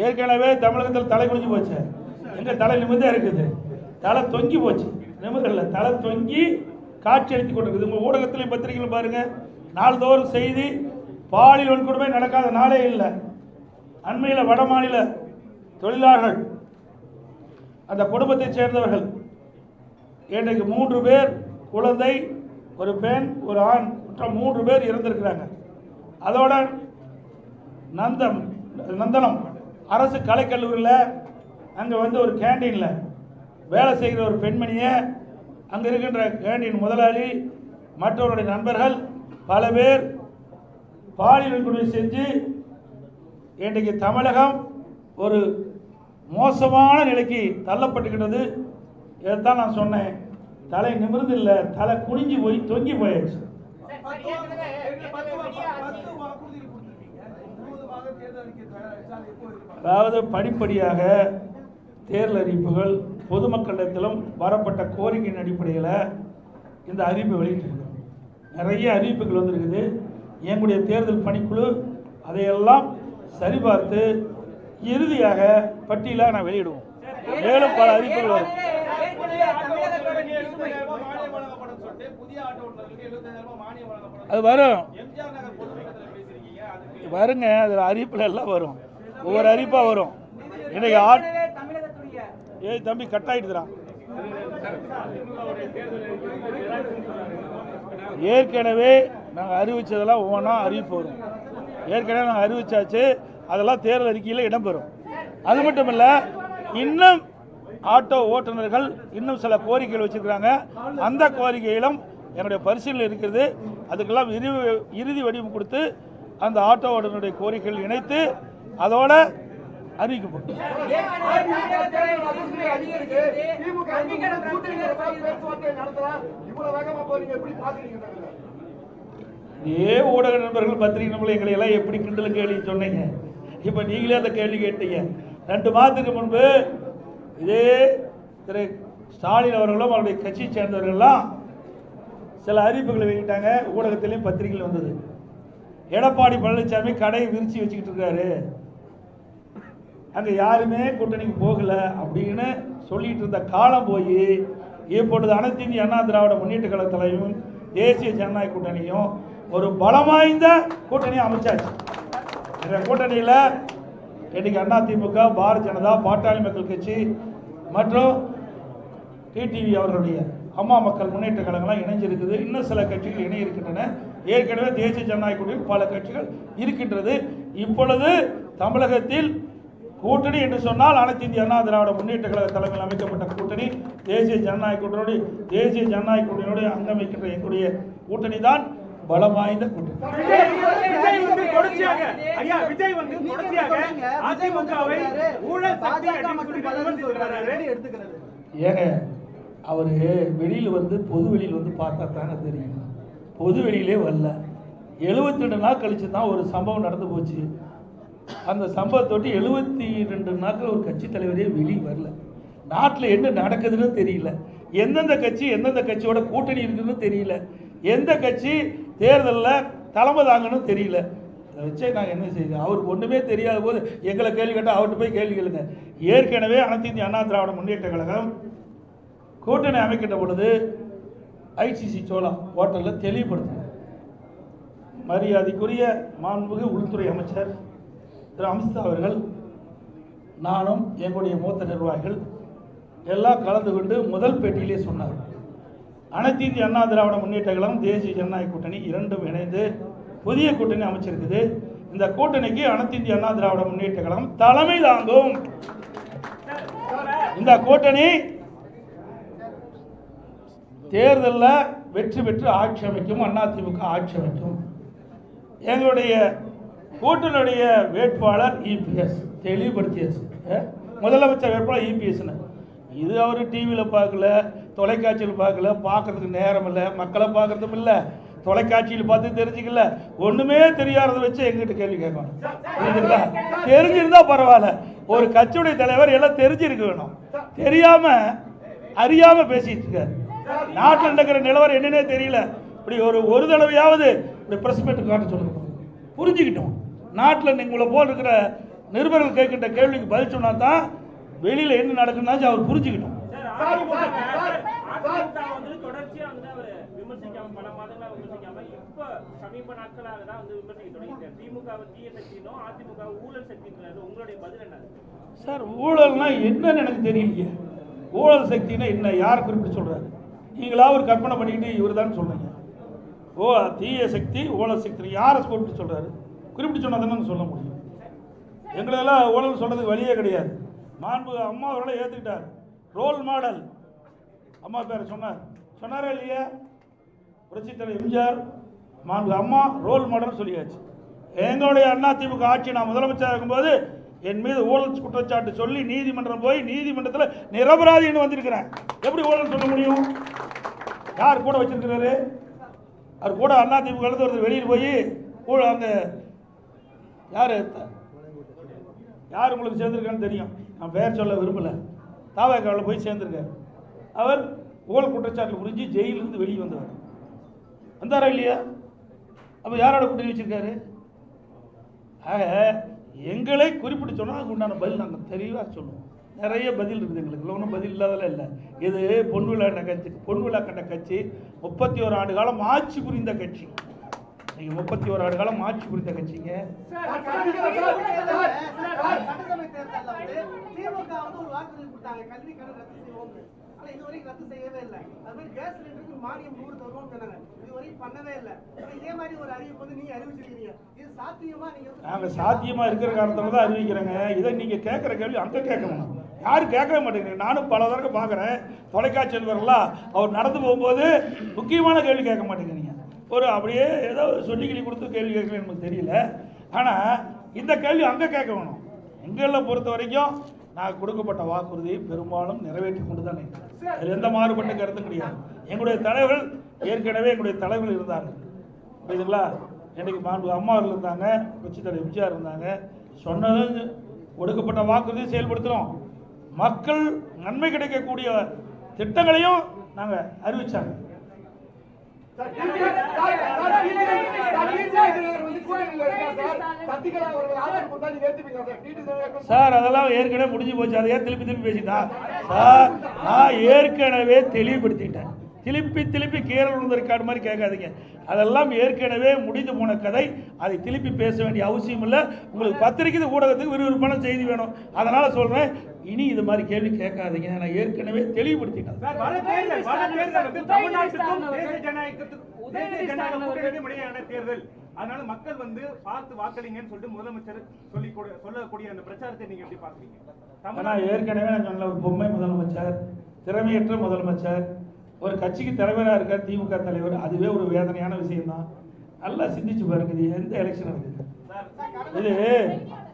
ஏற்கனவே தமிழகத்தில் தலை குனிஞ்சு போச்சு. எங்க தலை நிமிர்ந்தே இருக்குது, தலை தொங்கி போச்சு, நிமிர்ல தலை தொங்கி காட்சி அளித்துக் கொண்டிருக்குது. உங்கள் ஊடகத்திலையும் பத்திரிகைகளும் பாருங்க, நாள்தோறும் செய்தி பாலியல் வன்கொடுமை நடக்காத நாளே இல்லை. அண்மையில் வட மாநில தொழிலாளர்கள் அந்த குடும்பத்தைச் சேர்ந்தவர்கள் இன்றைக்கு 3 பேர், குழந்தை, ஒரு பெண், ஒரு ஆண், 3 பேர் இறந்திருக்கிறாங்க. அதோட நந்தனம் அரசு கலைக்கல்லூரியில் அங்கே வந்து ஒரு கேண்டீனில் வேலை செய்கிற ஒரு பெண்மணியை அங்கே இருக்கின்ற கேண்டீன் முதலாளி மற்றவருடைய நண்பர்கள் பல பேர் பாலியல் வன்கொடுமை செஞ்சு இன்றைக்கு தமிழகம் ஒரு மோசமான நிலைக்கு தள்ளப்பட்டுக்கிட்டது. இதைத்தான் நான் சொன்னேன், தலை நிமிர்ந்து இல்லை, தலை குனிஞ்சு போய் தொங்கி போயாச்சு. அதாவது படிப்படியாக தேர்தல் அறிவிப்புகள் பொதுமக்களிடத்திலும் வரப்பட்ட கோரிக்கையின் அடிப்படையில் இந்த அறிவிப்பு வெளியிட்டிருக்கு. நிறைய அறிவிப்புகள் வந்திருக்குது. எங்களுடைய தேர்தல் பணிக்குழு அதையெல்லாம் சரிபார்த்து இறுதியாக பட்டியலாக நான் வெளியிடுவோம். மேலும் பல அறிவிப்புகள் வரும். அது வரும் வருங்க, அதில் அறிவிப்பில் எல்லாம் வரும், ஒவ்வொரு அறிவிப்பாக வரும். இன்னைக்கு ஏய் தம்பி கட் ஆகிட்டுறான். ஏற்கனவே நாங்கள் அறிவித்ததெல்லாம் ஒவ்வொன்றா அறிவிப்பு வரும். ஏற்கனவே நாங்கள் அறிவிச்சாச்சு, அதெல்லாம் தேர்தல் அறிக்கையில் இடம்பெறும். அது மட்டும் இல்லை, இன்னும் ஆட்டோ ஓட்டுநர்கள் இன்னும் சில கோரிக்கைகள் வச்சுருக்கிறாங்க. அந்த கோரிக்கையிலும் என்னுடைய பரிசீலனை இருக்கிறது. அதுக்கெல்லாம் இறுதி வடிவம் கொடுத்து அந்த ஆட்டோ ஓட்டுநருடைய கோரிக்கைகள் இணைத்து அதோட அறிவிக்கப்படும். இதே ஊடக நண்பர்கள், பத்திரிகை நண்பர்கள் எங்களை எல்லாம் எப்படி கிண்டல் கேள்வி சொன்னீங்க, இப்போ நீங்களே அந்த கேள்வி கேட்டீங்க. 2 மாதத்துக்கு முன்பு இதே திரு ஸ்டாலின் அவர்களும் அவருடைய கட்சியை சேர்ந்தவர்கள்லாம் சில அறிவிப்புகளை வெளியிட்டாங்க. ஊடகத்திலையும் பத்திரிகையில் வந்தது. எடப்பாடி பழனிசாமி கடையை விரிச்சு வச்சுக்கிட்டு இருக்காரு, அங்கே யாருமே கூட்டணிக்கு போகல அப்படின்னு சொல்லிட்டு இருந்த காலம் போய் இப்பொழுது அனைத்து இந்திய அண்ணா திராவிட முன்னேற்ற கழக தலைவரும் தேசிய ஜனநாயக கூட்டணியும் ஒரு பலம் வாய்ந்த கூட்டணியை அமைச்சாச்சு. இந்த கூட்டணியில் இன்னைக்கு அதிமுக, பாரதிய ஜனதா, பாட்டாளி மக்கள் கட்சி மற்றும் டிடிவி அவர்களுடைய அம்மா மக்கள் முன்னேற்ற கழகங்கள்லாம் இணைஞ்சிருக்குது. இன்னும் சில கட்சிகள் இணை இருக்கின்றன. ஏற்கனவே தேசிய ஜனநாயக கூட்டணியில் பல கட்சிகள் இருக்கின்றது. இப்பொழுது தமிழகத்தில் கூட்டணி என்று சொன்னால் அனைத்து இந்திய அண்ணா திராவிட முன்னேற்ற கழக தலைமையில் அமைக்கப்பட்ட கூட்டணி தேசிய ஜனநாயக கூட்டணியோடு அங்கமைக்கின்ற எங்களுடைய கூட்டணி தான் பலம் வாய்ந்த கூட்டணி. ஏங்க அவரு வெளியில் வந்து பொது வெளியில் வந்து பார்த்தா தாங்க தெரியும். பொது வெளியிலே வரல. 72 நாள் கழிச்சு தான் ஒரு சம்பவம் நடந்து போச்சு. அந்த சம்பவத்தொட்டி 72 நாட்கள் ஒரு கட்சி தலைவரே வெளியே வரல. நாட்டில் என்ன நடக்குதுன்னு தெரியல. எந்தெந்த கட்சியோட கூட்டணி இருக்குன்னு தெரியல. எந்த கட்சி தேர்தலில் தலைமை தாங்கன்னு தெரியல. அதை வச்சே நாங்கள் என்ன செய்யுது? அவருக்கு ஒன்றுமே தெரியாத போது எங்களை கேள்வி கேட்டால் அவர்கிட்ட போய் கேள்வி கேளுங்க. ஏற்கனவே அனைத்து இந்திய அண்ணா திராவிட முன்னேற்ற கழகம் கூட்டணி அமைக்கின்ற பொழுது ஐசிசி சோழா ஹோட்டலில் தெளிவுபடுத்தினார். மரியாதைக்குரிய மாண்புமிகு உள்துறை அமைச்சர் திரு அமித்ஷா அவர்கள், நானும் எங்களுடைய மூத்த நிர்வாகிகள் எல்லாம் கலந்து கொண்டு முதல் பேட்டியிலே சொன்னார், அனைத்து இந்திய அண்ணா திராவிட முன்னேற்ற கழகம் தேசிய ஜனநாயக கூட்டணி இரண்டும் இணைந்து புதிய கூட்டணி அமைச்சிருக்குது. இந்த கூட்டணிக்கு அனைத்து இந்திய அண்ணா திராவிட முன்னேற்ற கழகம் தலைமை தாங்கும். இந்த கூட்டணி தேர்தலில் வெற்றி பெற்று ஆட்சி அமைக்கும். அதிமுக ஆட்சி அமைக்கும். எங்களுடைய கூட்டணியுடைய வேட்பாளர் இபிஎஸ் தெளிவுபடுத்தியாச்சு. முதலமைச்சர் வேட்பாளர் இபிஎஸ்னு. இது அவர் டிவியில் பார்க்கல, தொலைக்காட்சியில் பார்க்கல, பார்க்கறதுக்கு நேரம் இல்லை, மக்களை பார்க்கறதும் இல்லை, தொலைக்காட்சியில் பார்த்து தெரிஞ்சுக்கல, ஒன்றுமே தெரியாததை வச்சு எங்கிட்ட கேள்வி கேட்கணும். புரியுதுங்களா? தெரிஞ்சிருந்தா பரவாயில்ல. ஒரு கட்சியுடைய தலைவர் எல்லாம் தெரிஞ்சிருக்க வேணும். தெரியாம அறியாம பேசிட்டு இருக்காரு. நாட்டில் நடக்கிற நிலவரம் என்னன்னே தெரியல. இப்படி ஒரு தடவையாவது இப்படி பிரஸ் மீட் காட்ட சொல்லுங்க, புரிஞ்சுக்கிட்டோம். நாட்டில் உங்களை போல் இருக்கிற நிருபர்கள் கேட்கின்ற கேள்விக்கு பதில் சொன்னா தான் வெளியில என்ன நடக்குன்னு அவர் புரிஞ்சுக்கணும். சார் ஊழல்னா என்னன்னு எனக்கு தெரியலையே. ஊழல் சக்தினா என்ன, யார் குறிப்பிட்டு சொல்றாரு? நீங்களா ஒரு கற்பனை பண்ணிக்கிட்டு இவர் தான் சொல்றீங்க. தீய சக்தி ஊழல் சக்தி யாரை குறிப்பிட்டு சொல்றாரு? குறிப்பிட்டு சொன்னா தானே சொல்ல முடியும். எங்களெல்லாம் ஊழல் சொல்றதுக்கு வழியே கிடையாது. மாண்பு அம்மா அவர்களை ஏற்றுக்கிட்டார். ரோல் மாடல் அம்மா பேரை சொன்னாரா இல்லையா? புரட்சி தலைவர் எம்ஜிஆர் மாண்பு அம்மா ரோல் மாடல் சொல்லியாச்சு. எங்களுடைய அதிமுக ஆட்சி நான் முதலமைச்சராக இருக்கும்போது என் மீது ஊழல் குற்றச்சாட்டு சொல்லி நீதிமன்றம் போய் நீதிமன்றத்தில் நிரபராதின்னு வந்திருக்கிறேன். எப்படி ஊழல் சொல்ல முடியும்? யார் கூட வச்சிருக்கிறாரு? அவர் கூட அதிமுக ஒருத்தர் வெளியில் போய் ஊழல் அந்த யார் உங்களுக்கு சேர்ந்திருக்கான்னு தெரியும், நான் பெயர் சொல்ல விரும்பல. தாவேக்காவில் போய் சேர்ந்திருக்கார். அவர் ஊழல் குற்றச்சாட்டில் புரிஞ்சு ஜெயிலிருந்து வெளியே வந்தாரா இல்லையா? அப்போ யாரோட கூட்டணி வச்சிருக்காரு? ஆக எங்களை குறிப்பிட்டு சொன்னால் அதுக்கு உண்டான பதில் நாங்கள் தெளிவாக சொல்லுவோம். நிறைய பதில் இருக்குது எங்களுக்கு, ஒன்றும் பதில் இல்லாதெல்லாம் இல்லை. இது பொன்விழா கண்ட கட்சி 31 ஆண்டு காலம் ஆட்சி புரிந்த கட்சி. நீங்கள் 31 ஆண்டு காலம் ஆட்சி புரிந்த கட்சிங்க. நாங்கள் சாத்தியமா இருக்கிற காரணத்தால தான் அறிவிக்கிறேங்க. இதை நீங்க கேட்கிற கேள்வி அங்க கேட்கணும், யாரும் கேட்கவே மாட்டேங்கிறீங்க. நானும் பல தடவை பார்க்குறேன், தொலைக்காட்சி நண்பர்களா அவர் நடந்து போகும்போது முக்கியமான கேள்வி கேட்க மாட்டேங்கிறீங்க. ஒரு அப்படியே ஏதோ சொல்லிக்கிளி கொடுத்து கேள்வி கேட்கல நமக்கு தெரியல. ஆனால் இந்த கேள்வி அங்கே கேட்க வேணும். எங்களை பொறுத்த வரைக்கும் நான் கொடுக்கப்பட்ட வாக்குறுதியை பெரும்பாலும் நிறைவேற்றி கொண்டு தான் இருக்கிறேன். அதில் எந்த மாறுபட்ட கருத்தும் கிடையாது. எங்களுடைய தலைவர்கள் ஏற்கனவே எங்களுடைய தலைவர்கள் இருந்தாங்க, புரியுதுங்களா? எனக்கு மாண்பு அம்மா இருந்தாங்க, புரட்சி தலைவர் எம்ஜிஆர் இருந்தாங்க. சொன்னது கொடுக்கப்பட்ட வாக்குறுதியை செயல்படுத்துகிறோம். மக்கள் நன்மை கிடைக்கக்கூடிய திட்டங்களையும் நாங்கள் அறிவிச்சாங்க. சார் அதெல்லாம் ஏற்கனவே முடிஞ்சு போச்சு. அதை ஏன் திருப்பி பேசிட்டா? சார் நான் ஏற்கனவே தெளிவுபடுத்திட்டேன். திருப்பி கீரல் விழுந்த ரெக்கார்டு மாதிரி கேட்காதீங்க. அதெல்லாம் ஏற்கனவே முடிந்து போன கதை. அதை திருப்பி பேச வேண்டிய அவசியம் இல்லை. உங்களுக்கு பத்திரிக்கை ஊடகத்துக்கு விறுவிறுப்பான செய்தி வேணும், அதனால சொல்றேன். இனி இது மாதிரி கேள்வி கேட்காதீங்க. நான் ஏற்கனவே தெளிவுபடுத்திட்டேன். தேர்தல், அதனால மக்கள் பார்த்து வாக்களிங்கன்னு சொல்லிட்டு முதலமைச்சர் சொல்லக்கூடிய அந்த பிரச்சாரத்தை நீங்க எப்படி பாக்குறீங்க? ஏற்கனவே நான் சொன்ன ஒரு பொம்மை முதலமைச்சர், திறமையற்ற முதலமைச்சர், ஒரு கட்சிக்கு தலைவராக இருக்கார் திமுக தலைவர். அதுவே ஒரு வேதனையான விஷயம் தான். நல்லா சிந்திச்சு பாருங்க. இது எந்த எலெக்ஷன் இருக்குது?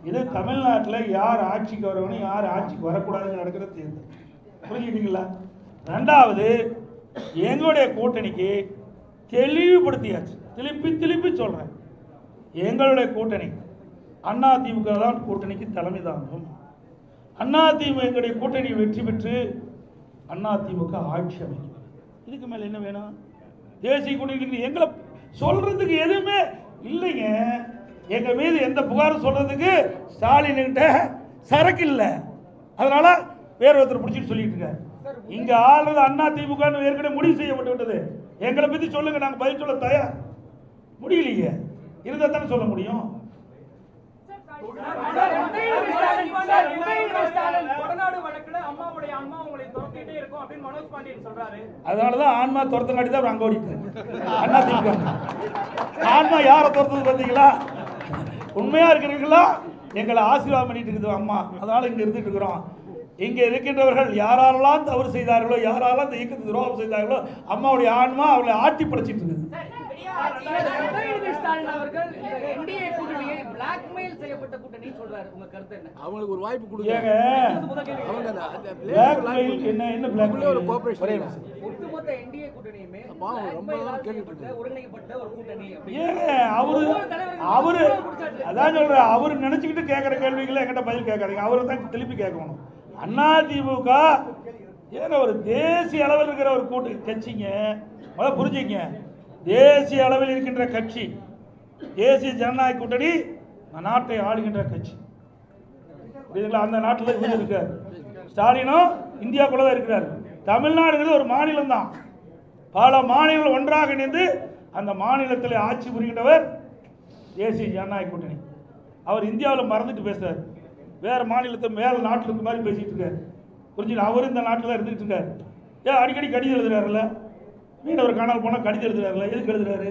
இது தமிழ்நாட்டில் யார் ஆட்சிக்கு வரணும், யார் ஆட்சிக்கு வரக்கூடாதுன்னு நடக்கிற தேர்தல். புரிஞ்சுக்கிட்டீங்களா? ரெண்டாவது, எங்களுடைய கூட்டணிக்கு தெளிவுபடுத்தியாச்சு. திருப்பி சொல்றேன், எங்களுடைய கூட்டணி அதிமுக தான் கூட்டணிக்கு தலைமை தாங்கும். அதிமுக எங்களுடைய கூட்டணி வெற்றி பெற்று அதிமுக ஆட்சி அமைக்கும். இதுக்கு மேல என்ன வேணும்? தேசிய கூட்டணி எங்களை சொல்றதுக்கு எதுவுமே இல்லைங்க. எங்க மீது எந்த புகாரும் சொல்றதுக்கு ஸ்டாலின் கிட்ட சரக்கு இல்லை. அதனால வேற ஒருத்தர் பிடிச்சிட்டு சொல்லிட்டு இருக்காரு. இங்க ஆளுநர் அதிமுக ஏற்கனவே முடிவு செய்யப்பட்டு விட்டது. எங்களை பத்தி சொல்லுங்க, நாங்க பதில் சொல்ல தயார். முடியலையே, இருந்தா தானே சொல்ல முடியும். அதனாலதான் ஆன்மா துரத்தங்காட்டி தான் அங்க ஓடிட்டு. ஆன்மா யாரை துரத்தது பார்த்தீங்களா? உண்மையா இருக்கிறீங்களா? எங்களை ஆசீர்வாதம் பண்ணிட்டு இருக்குது அம்மா. அதனால இங்க இருந்துட்டு இருக்கிறோம். இங்க இருக்கின்றவர்கள் யாரெல்லாம் தவறு செய்தார்களோ, யாரெல்லாம் இந்த இயக்கத்துக்கு துரோகம் செய்தார்களோ, அம்மாவுடைய ஆன்மா அவர்களை ஆட்டி படைச்சிட்டு இருக்குது. அவங்களுக்கு ஒரு வாய்ப்பு கொடுங்க. என்ன அவரு அதான் சொல்ற, அவரு நினைச்சுக்கிட்டு கேட்கிற கேள்விகளை என்கிட்ட பதில் கேட்காதீங்க. அவரு தான் திருப்பி கேட்கணும். அதிமுக ஏன்னா ஒரு தேசிய அளவில் இருக்கிற ஒரு கூட்டு கட்சிங்க. முதல்ல புரிஞ்சுங்க, தேசிய அளவில் இருக்கின்ற கட்சி தேசிய ஜனநாயக கூட்டணி நாட்டை ஆளுகின்ற கட்சி. புரியுதுங்களா? அந்த நாட்டில் இவர் இருக்கார். ஸ்டாலினும் இந்தியாக்குள்ள தான் இருக்கிறார். தமிழ்நாடுங்கிறது ஒரு மாநிலம் தான். பல மாநிலங்கள் ஒன்றாக இணைந்து அந்த மாநிலத்தில் ஆட்சி புரிகின்றவர் தேசிய ஜனநாயக கூட்டணி. அவர் இந்தியாவில் மறந்துட்டு பேசுறார். வேற மாநிலத்தை மேல நாட்டில் இருக்க மாதிரி பேசிட்டு இருக்காரு. புரிஞ்சுங்களா? அவரும் இந்த நாட்டில் தான் இருந்துட்டு இருக்காரு. ஏன் அடிக்கடி கடிதம் எழுதுறாருல்ல? மீனவர் காணாமல் போனால் கடிதம் எழுதுறாருல்ல? எதுக்கு எழுதுறாரு?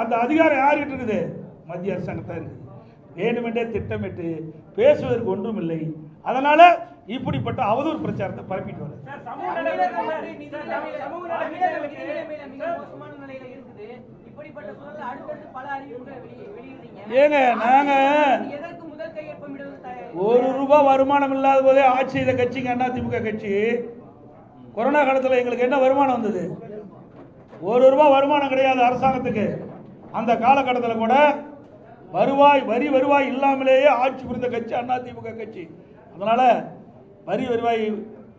அந்த அதிகாரம் யார்கிட்ட இருக்குது? மத்திய அரசாங்கத்தான் இருக்குது. வேணுமென்றே திட்டமிட்டு பேசுவதற்கு ஒன்றும் இல்லை. அதனால இப்படிப்பட்ட அவதூறு பிரச்சாரத்தை பரப்பிட்டு வர ஏங்க, நாங்க ₹1 வருமானம் இல்லாத போதே ஆட்சி செய்த கட்சிங்க அதிமுக கட்சி. கொரோனா காலத்தில் எங்களுக்கு என்ன வருமானம் வந்தது? ₹1 வருமானம் கிடையாது அரசாங்கத்துக்கு. அந்த காலகட்டத்தில் கூட வரி வருவாய் இல்லாமலேயே ஆட்சி புரிந்த கட்சி அதிமுக கட்சி. அதனால வரி வருவாய்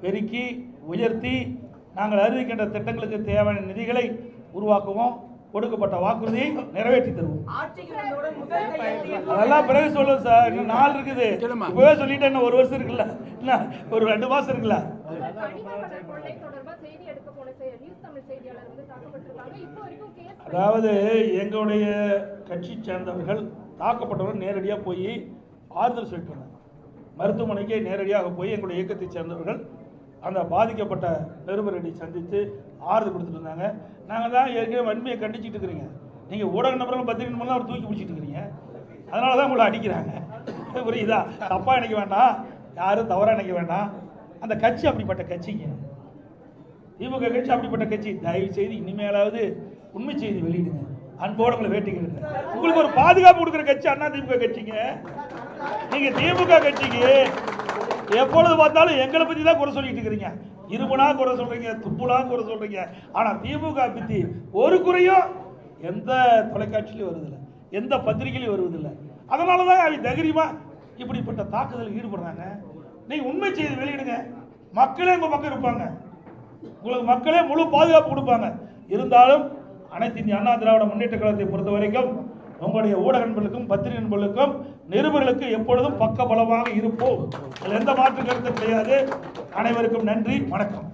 பெருக்கி உயர்த்தி நாங்கள் அறிவிக்கின்ற திட்டங்களுக்கு தேவையான நிதிகளை உருவாக்குவோம். கொடுக்கப்பட்ட வாக்குறுதியை நிறைவேற்றி தருவோம். அதெல்லாம் பிறகு சொல்லுவோம் சார். இன்னும் நாள் இருக்குது. இப்பவே சொல்லிட்டு இன்னும் 1 வருஷம் இருக்குல்ல, இன்னும் ஒரு 2 மாசம் இருக்குல்ல. அதாவது எங்களுடைய கட்சி சேர்ந்தவர்கள் தாக்கப்பட்டவர்கள் நேரடியாக போய் ஆறுதல் சொல்லிட்டு வந்தாங்க. மருத்துவமனைக்கு நேரடியாக போய் எங்களுடைய இயக்கத்தை சேர்ந்தவர்கள் அந்த பாதிக்கப்பட்ட நிருபர்களை சந்தித்து ஆறுதல் கொடுத்துட்டு இருந்தாங்க. நாங்கள் தான் ஏற்கனவே வன்மையை கண்டிச்சுட்டு இருக்கிறீங்க. நீங்கள் ஊடக நபர்கள் பத்திரிகை நபர்கள் அவர் தூக்கி பிடிச்சிட்டு இருக்கிறீங்க. அதனால தான் உங்களை அடிக்கிறாங்க. புரியுதா? தப்பாக நினைக்க வேண்டாம், யாரும் தவறாக நினைக்க வேண்டாம். அந்த கட்சி அப்படிப்பட்ட கட்சிங்க. திமுக கட்சி அப்படிப்பட்ட கட்சி. தயவு செய்து இனிமேலாவது உண்மை செய்தி வெளியிடுங்க. அன்போடு உங்களை வேட்டிக்கிடுங்க. உங்களுக்கு ஒரு பாதுகாப்பு கொடுக்குற கட்சி அதிமுக கட்சிங்க. நீங்க திமுக கட்சிக்கு எப்பொழுது பார்த்தாலும் எங்களை பத்தி தான் குறை சொல்லிட்டு இருக்கிறீங்க. இருமுனா குறை சொல்றீங்க, துப்புனா குறை சொல்றீங்க. ஆனா திமுக பத்தி ஒரு குறையும் எந்த தொலைக்காட்சியிலும் வருவதில்லை, எந்த பத்திரிகையிலும் வருவதில்லை. அதனாலதான் அவங்க தைரியமா இப்படிப்பட்ட தாக்குதலில் ஈடுபடுறாங்க. நீங்க உண்மை செய்தி வெளியிடுங்க. மக்களே உங்க பக்கம் இருப்பாங்க. உங்களுக்கு மக்களே முழு பாதுகாப்பு கொடுப்பாங்க. இருந்தாலும் அனைத்து இந்திய அண்ணா திராவிட முன்னேற்ற கழகத்தை பொறுத்த வரைக்கும் உங்களுடைய ஊடக நண்பர்களுக்கும் பத்திரிகை நண்பர்களுக்கும் நிருபர்களுக்கு எப்பொழுதும் பக்க பலமாக இருப்போம். எந்த மாற்று கருத்தும் கிடையாது. அனைவருக்கும் நன்றி, வணக்கம்.